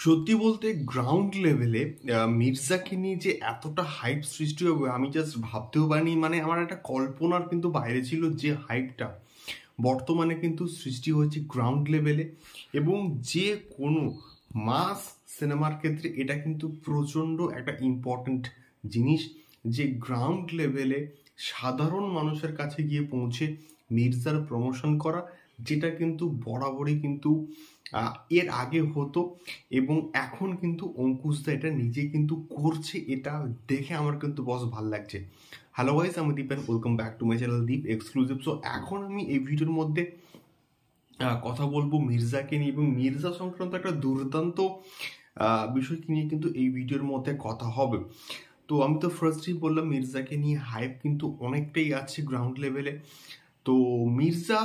সত্যি বলতে গ্রাউন্ড লেভেলে মির্জাকে নিয়ে যে এতটা হাইপ সৃষ্টি হবে আমি জাস্ট ভাবতেও পারিনি। মানে আমার একটা কল্পনার কিন্তু বাইরে ছিল যে হাইপটা বর্তমানে কিন্তু সৃষ্টি হয়েছে গ্রাউন্ড লেভেলে, এবং যে কোনো মাস সিনেমার ক্ষেত্রে এটা কিন্তু প্রচণ্ড একটা ইম্পর্ট্যান্ট জিনিস, যে গ্রাউন্ড লেভেলে সাধারণ মানুষের কাছে গিয়ে পৌঁছে মির্জার প্রমোশন করা, যেটা কিন্তু বরাবরই কিন্তু এর আগে হতো এবং এখন কিন্তু অঙ্কুশদা এটা নিজে কিন্তু করছে। এটা দেখে আমার কিন্তু বস ভাল লাগছে। হ্যালো গাইস, আমি Deep and welcome back to my channel Deep exclusive. So এখন আমি এই ভিডিওর মধ্যে কথা বলবো মির্জাকে নিয়ে, এবং মির্জা সংক্রান্ত একটা দুর্দান্ত বিষয়কে নিয়ে কিন্তু এই ভিডিওর মধ্যে কথা হবে। তো আমি তো ফার্স্টই বললাম মির্জাকে নিয়ে হাইপ কিন্তু অনেকটাই আছে গ্রাউন্ড লেভেলে। তো মির্জা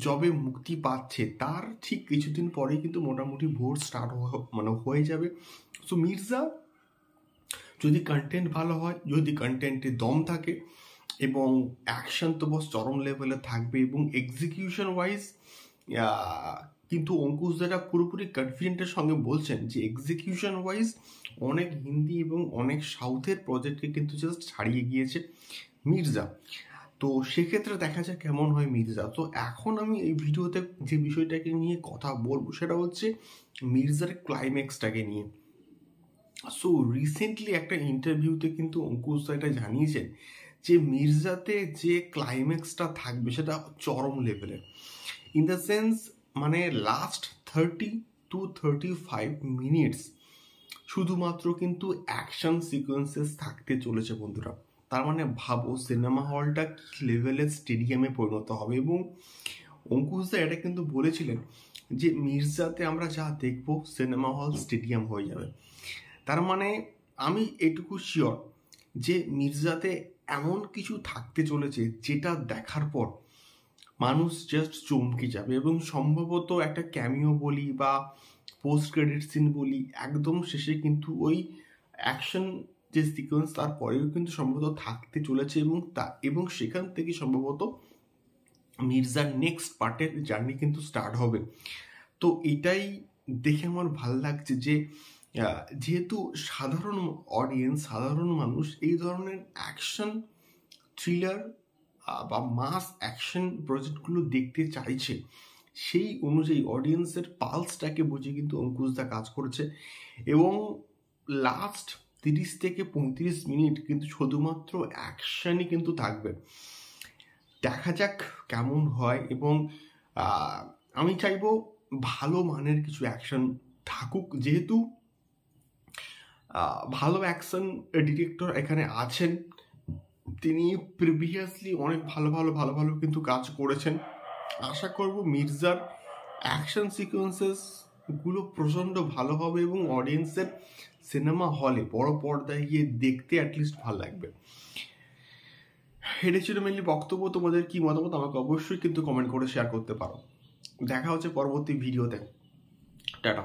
যবে মুক্তি পাচ্ছে তার ঠিক কিছুদিন পরেই কিন্তু মোটামুটি ভোট স্টার্ট হয়ে যাবে। সো মির্জা যদি কন্টেন্ট ভালো হয়, যদি কন্টেন্টে দম থাকে এবং অ্যাকশন তো বস চরম লেভেলে থাকবে, এবং এক্সিকিউশন ওয়াইজ কিন্তু অঙ্কুশ দাদা পুরোপুরি কনফিডেন্টের সঙ্গে বলছেন যে এক্সিকিউশন ওয়াইজ অনেক হিন্দি এবং অনেক সাউথের প্রজেক্টকে কিন্তু জাস্ট ছাড়িয়ে গিয়েছে মির্জা। তো সেক্ষেত্রে দেখা যায় কেমন হয় মির্জা। তো এখন আমি এই ভিডিওতে যে বিষয়টাকে নিয়ে কথা বলবো সেটা হচ্ছে মির্জার ক্লাইম্যাক্সটাকে নিয়ে। সো রিসেন্টলি একটা ইন্টারভিউতে কিন্তু অঙ্কুশ দা এটা জানিয়েছেন যে মির্জাতে যে ক্লাইম্যাক্সটা থাকবে সেটা চরম লেভেলের, ইন দ্য সেন্স মানে লাস্ট 30 to 35 মিনিটস শুধুমাত্র কিন্তু অ্যাকশন সিকোয়েন্সেস থাকতে চলেছে বন্ধুরা। তার মানে ভাবো সিনেমা হলটা কি লেভেলের স্টেডিয়ামে পরিণত হবে। এবং অঙ্কুশদা এটা কিন্তু বলেছিলেন যে মির্জাতে আমরা যা দেখবো সিনেমা হল স্টেডিয়াম হয়ে যাবে। তার মানে আমি এটুকু শিওর যে মির্জাতে এমন কিছু থাকতে চলেছে যেটা দেখার পর মানুষ জাস্ট চমকে যাবে, এবং সম্ভবত একটা ক্যামিও বলি বা পোস্ট ক্রেডিট সিন বলি একদম শেষে কিন্তু ওই অ্যাকশন যে সিকোয়েন্স তারপরেও কিন্তু সম্ভবত থাকতে চলেছে, এবং সেখান থেকে সম্ভবত মির্জার নেক্সট পার্টের জার্নি কিন্তু স্টার্ট হবে। তো এটাই দেখে আমার ভাল লাগছে যে যেহেতু সাধারণ অডিয়েন্স, সাধারণ মানুষ এই ধরনের অ্যাকশন থ্রিলার বা মাস অ্যাকশন প্রজেক্টগুলো দেখতে চাইছে, সেই অনুযায়ী অডিয়েন্সের পালসটাকে বুঝে কিন্তু অঙ্কুশদা কাজ করছে। এবং লাস্ট 30 থেকে 35 মিনিট কিন্তু শুধুমাত্র অ্যাকশনই কিন্তু থাকবে। দেখা যাক কেমন হয়, এবং আমি চাইবো ভালো মানের কিছু অ্যাকশন থাকুক, যেহেতু ভালো অ্যাকশন ডিরেক্টর এখানে আছেন। তিনি প্রিভিয়াসলি অনেক ভালো ভালো কিন্তু কাজ করেছেন। আশা করব মির্জার অ্যাকশন সিকোয়েন্সেস গুলো প্রচণ্ড ভালো হবে এবং অডিয়েন্সের সিনেমা হলে বড় পর্দায় গিয়ে দেখতে অ্যাটলিস্ট ভালো লাগবে। এটা ছিল মেনলি বক্তব্য। তোমাদের কি মতামত আমাকে অবশ্যই কিন্তু কমেন্ট করে শেয়ার করতে পারো। দেখা হচ্ছে পরবর্তী ভিডিওতে। টাটা।